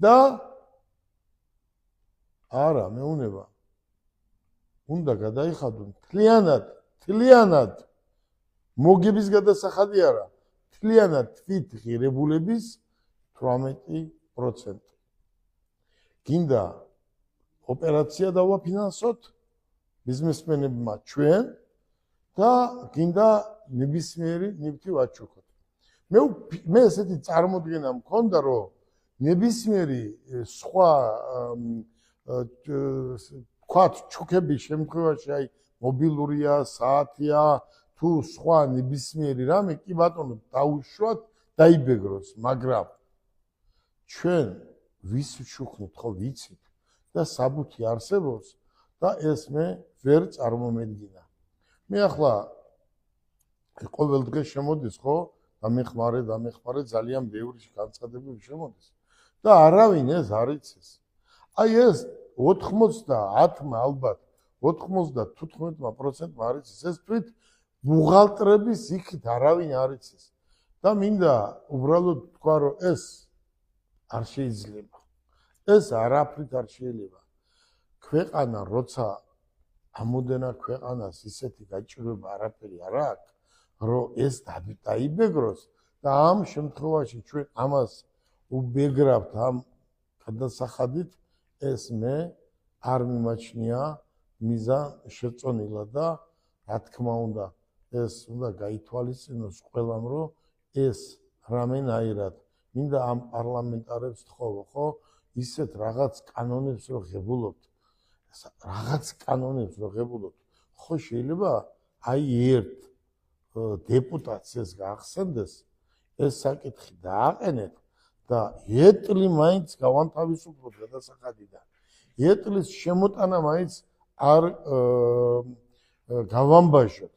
და არა მეუნება უნდა გადაიხადონ თლიანად მოგების გადასახადი არა თლიანად თვით ღირებულების 18%. გინდა ოპერაცია დავაფინანსოთ ბიზნესმენებმა ჩვენ და გინდა ნებისმიერი ნივთი ვაჩუქოთ. მე ესეთი წარმოდგენა მქონდა რომ ნებისმიერი სხვა ვთქვათ ჩუქების შემთხვევაში აი მობილურია, საათია თუ სხვა ნებისმიერი რამე კი ბატონო დაუშვათ დაიბეგროს, მაგრამ ჩვენ ვის ვჩუქნით ხო ვიცით და საბუთი არსებობს და ეს მე ვერ წარმომედგინა. მე ახლა ყოველ დღე შემოდის ხო დამეხმარე ძალიან ბევრი განცხადებები შემოდის და არავინ ეს არ იცის. აი ეს 90-მა ალბათ 95%-მა არ იცის. ეს თვით ბუღალტრების იქით არავინ არ იცის. და მინდა უბრალოდ თქვა რომ ეს არ შეიძლება. ეს არაფრით არ შეიძლება. ქვეყანა როცა ამოდენა ქვეყანას ისეთი გაჭირვება არაფერი არ აქვს, რომ ეს დაიბეგროს და ამ შემთხვევაში ჩვენ ამას უბეგრავთ ამ გადასახადით, ეს მე არ მიმაჩნია მიზან შეწონილად და რა თქმა უნდა ეს უნდა გაითვალისწინოს ყველამ, რომ ეს რამენაირად მინდა ამ პარლამენტარებს თხოვო, ხო? ისეთ რაღაც კანონებს რო ღებულობთ, ხო შეიძლება აი ერთ დეპუტატს ეს გაახსენდეს, ეს საკითხი დააყენეთ და ეტლი მაინც გავანთავისუფლოთ გადასახადიდან. ეტლის შემოტანა მაინც არ გავამბაჟოთ.